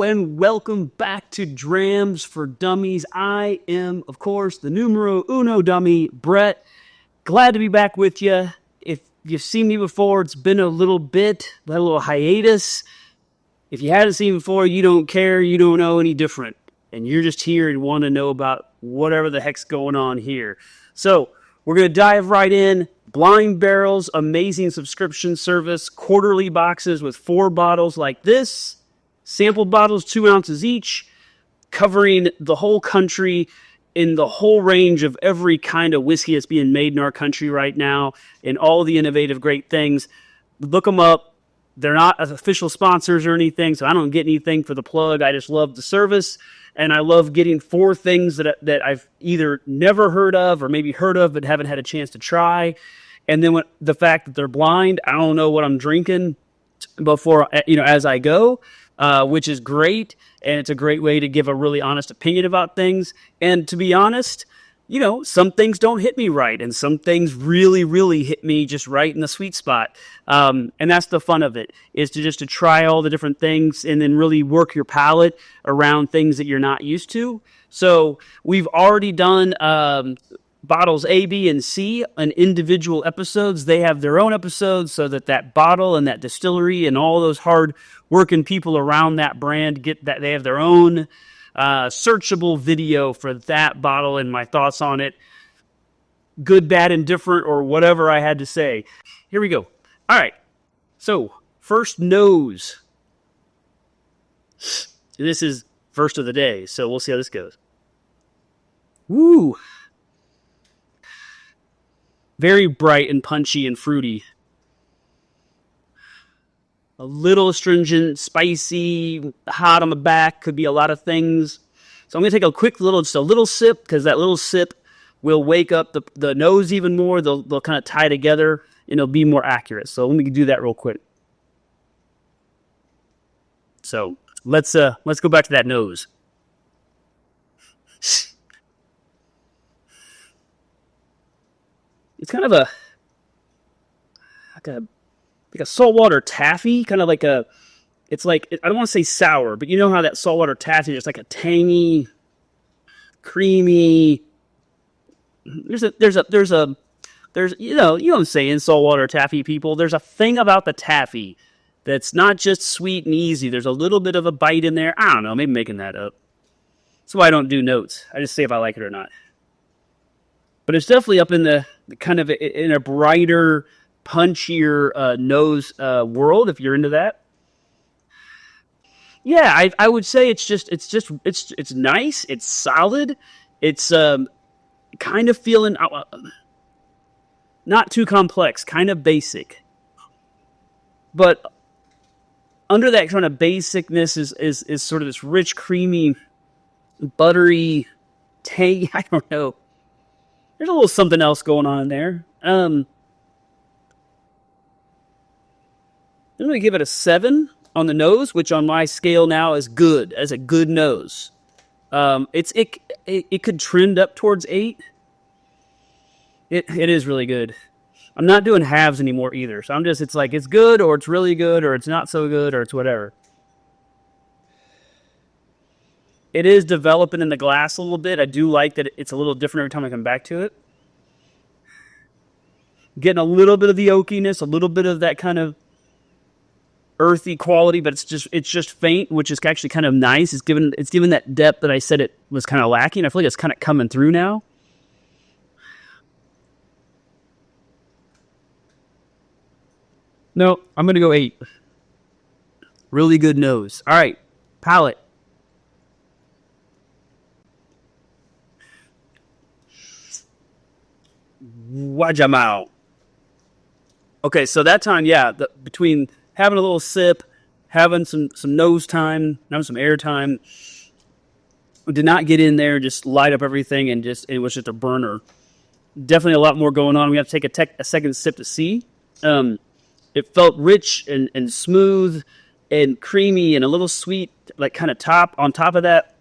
and welcome back to Drams for Dummies. I am, of course, the numero uno dummy, Brett. Glad to be back with you. If you've seen me before, it's been a little bit, a little hiatus. If you hadn't seen me before, you don't care, you don't know any different. And you're just here and want to know about whatever the heck's going on here. So, we're going to dive right in. Blind Barrel's amazing subscription service, quarterly boxes with 4 bottles like this. Sample bottles, 2 ounces each, covering the whole country in the whole range of every kind of whiskey that's being made in our country right now, and all the innovative great things. Look them up. They're not official sponsors or anything, so I don't get anything for the plug. I just love the service, and I love getting 4 things that I've either never heard of or maybe heard of but haven't had a chance to try. And then the fact that they're blind, I don't know what I'm drinking before, as I go. Which is great, and it's a great way to give a really honest opinion about things. And to be honest, some things don't hit me right, and some things really, really hit me just right in the sweet spot. And that's the fun of it, is to try all the different things and then really work your palate around things that you're not used to. So we've already done bottles A, B, and C in individual episodes. They have their own episodes so that bottle and that distillery and all those hard working people around that brand get that they have their own searchable video for that bottle and my thoughts on it. Good, bad, and different, or whatever I had to say. Here we go. All right. So, first nose. This is first of the day, so we'll see how this goes. Woo! Very bright and punchy and fruity. A little astringent, spicy, hot on the back. Could be a lot of things. So I'm going to take a quick little sip, because that little sip will wake up the nose even more. They'll kind of tie together, and it'll be more accurate. So let me do that real quick. So let's go back to that nose. It's kind of like a saltwater taffy, kind of like it's like, I don't want to say sour, but you know how that saltwater taffy is like a tangy, creamy, there's what I'm saying, saltwater taffy people. There's a thing about the taffy that's not just sweet and easy. There's a little bit of a bite in there. I don't know, maybe making that up. That's why I don't do notes. I just say if I like it or not. But it's definitely up in the kind of in a brighter, punchier nose world, if you're into that. Yeah, I would say it's nice. It's solid. It's kind of feeling not too complex, kind of basic. But under that kind of basicness is sort of this rich, creamy, buttery, tangy. I don't know. There's a little something else going on in there. I'm going to give it a 7 on the nose, which on my scale now is good, as a good nose. It could trend up towards 8. It is really good. I'm not doing halves anymore either, so it's like it's good, or it's really good, or it's not so good, or it's whatever. It is developing in the glass a little bit. I do like that it's a little different every time I come back to it. Getting a little bit of the oakiness, a little bit of that kind of earthy quality, but it's just faint, which is actually kind of nice. It's given that depth that I said it was kind of lacking. I feel like it's kind of coming through now. No, I'm going to go 8. Really good nose. All right, palate. Wajamao. Okay, so that time, yeah, between having a little sip, having some nose time, having some air time, did not get in there, just light up everything, and it was just a burner. Definitely a lot more going on. We have to take a second sip to see. It felt rich and smooth and creamy and a little sweet, like kind of on top of that.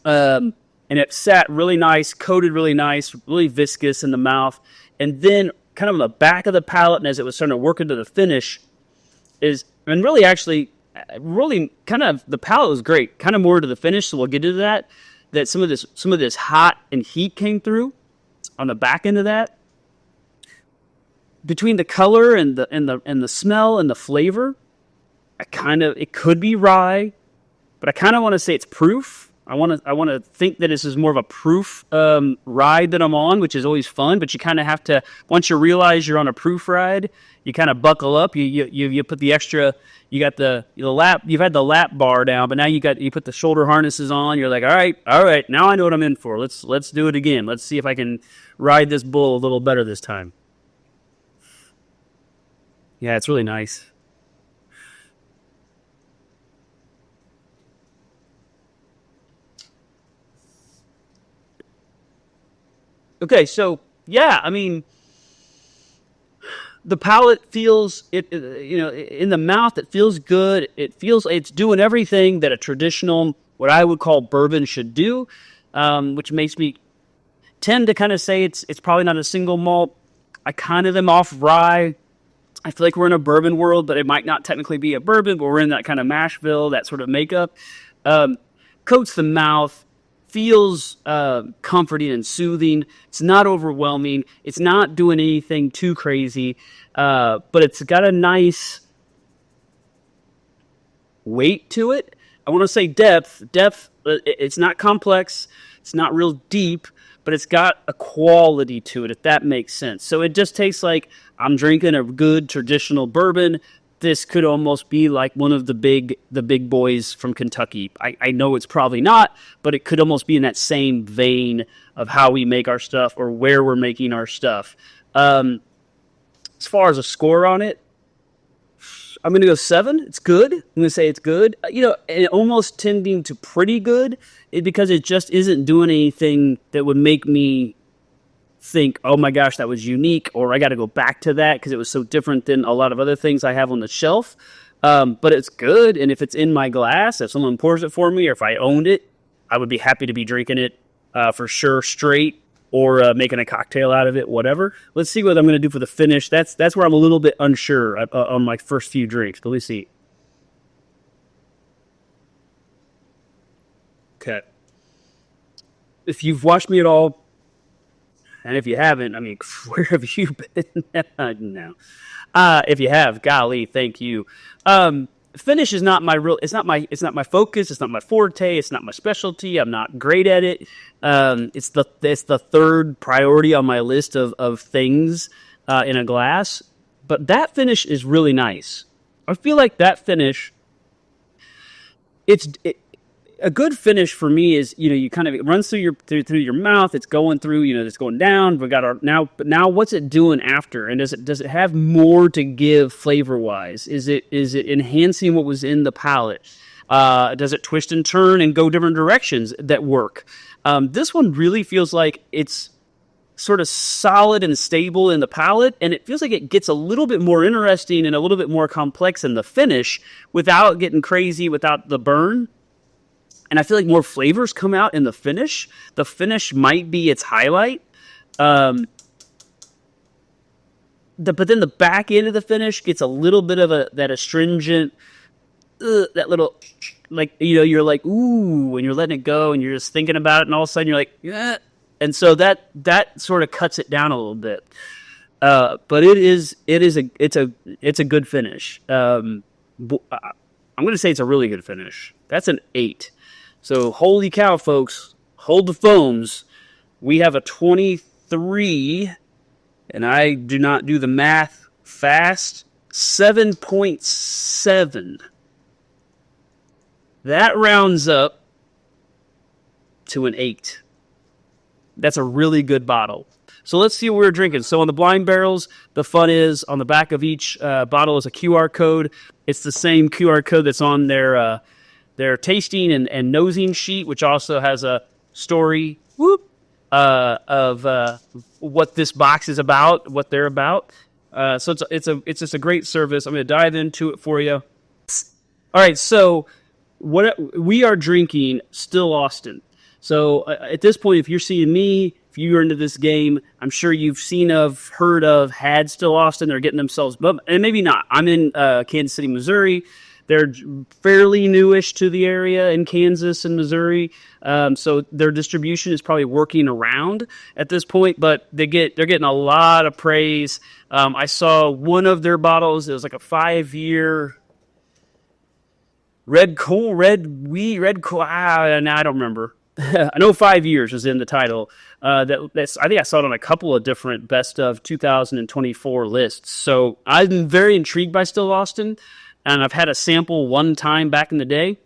And it sat really nice, coated really nice, really viscous in the mouth. And then kind of on the back of the palate, and as it was starting to work into the finish, and really actually really kind of the palate was great. Kind of more to the finish, so we'll get into that. That some of this hot and heat came through on the back end of that. Between the color and the smell and the flavor, it could be rye, but I kind of want to say it's proof. I want to think that this is more of a proof ride that I'm on, which is always fun. But you kind of have to, once you realize you're on a proof ride, you kind of buckle up. You put the extra. You got the lap. You've had the lap bar down, but now you put the shoulder harnesses on. You're like, all right. Now I know what I'm in for. Let's do it again. Let's see if I can ride this bull a little better this time. Yeah, it's really nice. Okay, so yeah, I mean, the palate feels in the mouth. It feels good. It's doing everything that a traditional, what I would call bourbon, should do, which makes me tend to kind of say it's probably not a single malt. I kind of am off rye. I feel like we're in a bourbon world, but it might not technically be a bourbon, but we're in that kind of Mashville, that sort of makeup. Um, Coats the mouth, feels comforting and soothing. It's not overwhelming. It's not doing anything too crazy, but it's got a nice weight to it. I want to say depth. Depth. It's not complex. It's not real deep, but it's got a quality to it, if that makes sense. So it just tastes like I'm drinking a good traditional bourbon. This could almost be like one of the big boys from Kentucky. I know it's probably not, but it could almost be in that same vein of how we make our stuff or where we're making our stuff. As far as a score on it, I'm going to go 7. It's good. I'm going to say it's good. And almost tending to pretty good because it just isn't doing anything that would make me think, oh my gosh, that was unique, or I got to go back to that because it was so different than a lot of other things I have on the shelf. But it's good, and if it's in my glass, if someone pours it for me, or if I owned it, I would be happy to be drinking it for sure straight, or making a cocktail out of it, whatever. Let's see what I'm going to do for the finish. That's where I'm a little bit unsure on my first few drinks. But let's see. Okay. If you've watched me at all, and if you haven't, I mean, where have you been? No. If you have, golly, thank you. Finish is not my real. It's not my focus. It's not my forte. It's not my specialty. I'm not great at it. It's the third priority on my list of things in a glass. But that finish is really nice. I feel like that finish. A good finish for me is, you kind of, it runs through your mouth. It's going through, it's going down. We got but now what's it doing after? And does it have more to give flavor wise? Is it enhancing what was in the palate? Does it twist and turn and go different directions that work? This one really feels like it's sort of solid and stable in the palate, and it feels like it gets a little bit more interesting and a little bit more complex in the finish without getting crazy, without the burn. And I feel like more flavors come out in the finish. The finish might be its highlight. But then the back end of the finish gets a little bit of that astringent, that little, like, you're like, ooh, when you're letting it go and you're just thinking about it, and all of a sudden you're like, yeah. And so that sort of cuts it down a little bit. But it's a good finish. I'm going to say it's a really good finish. That's an 8. So, holy cow, folks, hold the phones. We have a 23, and I do not do the math fast, 7.7. That rounds up to an 8. That's a really good bottle. So let's see what we're drinking. So on the blind barrels, the fun is on the back of each bottle is a QR code. It's the same QR code that's on their tasting and nosing sheet, which also has a story of what this box is about, what they're about. So it's just a great service. I'm going to dive into it for you. All right, so what we are drinking, Still Austin. So at this point, if you're seeing me, if you're into this game, I'm sure you've heard of, had Still Austin. They're getting themselves, and maybe not. I'm in Kansas City, Missouri. They're fairly newish to the area in Kansas and Missouri, so their distribution is probably working around at this point. But they're getting a lot of praise. I saw one of their bottles. It was like a 5-year red coal. Now I don't remember. I know 5 years is in the title. That's I think I saw it on a couple of different best of 2024 lists. So I'm very intrigued by Still Austin, and I've had a sample one time back in the day,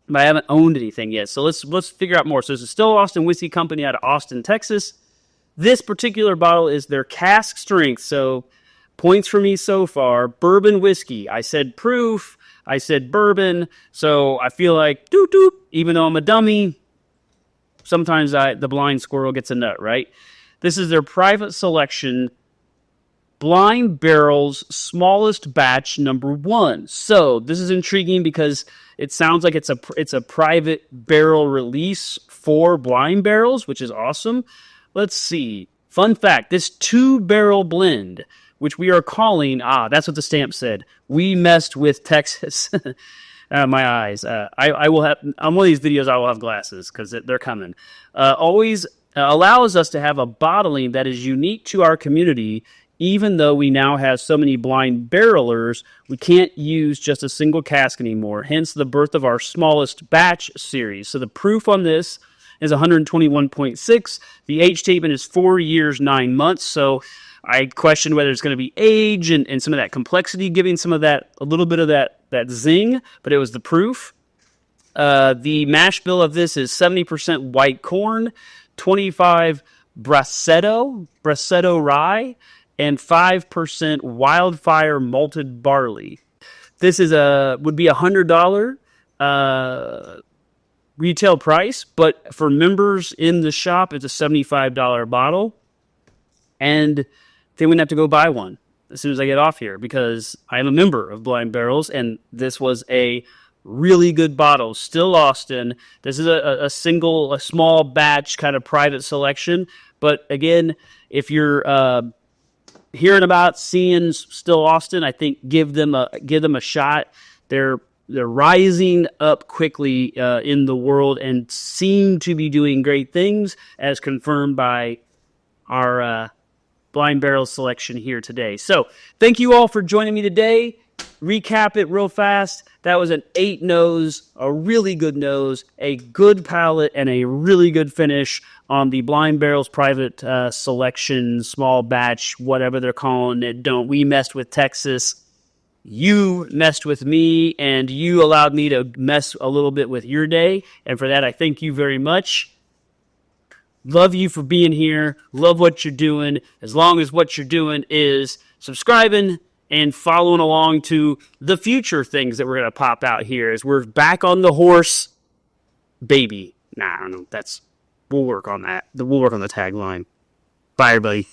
but I haven't owned anything yet. So let's figure out more. So it's a Still Austin Whiskey Company out of Austin, Texas. This particular bottle is their cask strength. So points for me so far: bourbon whiskey. I said proof. I said bourbon. So I feel like doop doop. Even though I'm a dummy, sometimes the blind squirrel gets a nut, right? This is their private selection, Blind Barrel's smallest batch number 1. So this is intriguing because it sounds like it's a private barrel release for Blind Barrels, which is awesome. Let's see. Fun fact, this 2-barrel blend, which we are calling, that's what the stamp said, we messed with Texas. My eyes. I will have, on one of these videos, I will have glasses because they're coming. Always allows us to have a bottling that is unique to our community. Even though we now have so many blind barrelers, we can't use just a single cask anymore. Hence the birth of our smallest batch series. So the proof on this is 121.6. The age statement is 4 years, 9 months. So I question whether it's going to be age and some of that complexity, giving some of that, a little bit of that zing, but it was the proof. The mash bill of this is 70% white corn, 25 Brasetto rye, and 5% wildfire malted barley. This is would be $100 retail price, but for members in the shop, it's a $75 bottle. And they wouldn't have to go buy one as soon as I get off here because I am a member of Blind Barrels, and this was a really good bottle. Still Austin. This is a small batch kind of private selection. But again, if you're hearing about seeing Still Austin, I think give them a shot. They're rising up quickly in the world and seem to be doing great things, as confirmed by our Blind Barrel selection here today. So thank you all for joining me today. Recap it real fast. That was an 8 nose, a really good nose, a good palate, and a really good finish on the Blind Barrel's private selection, small batch, whatever they're calling it. Don't we messed with Texas. You messed with me, and you allowed me to mess a little bit with your day. And for that, I thank you very much. Love you for being here. Love what you're doing. As long as what you're doing is subscribing and following along to the future things that we're going to pop out here as we're back on the horse, baby. Nah, I don't know. We'll work on that. We'll work on the tagline. Bye, everybody.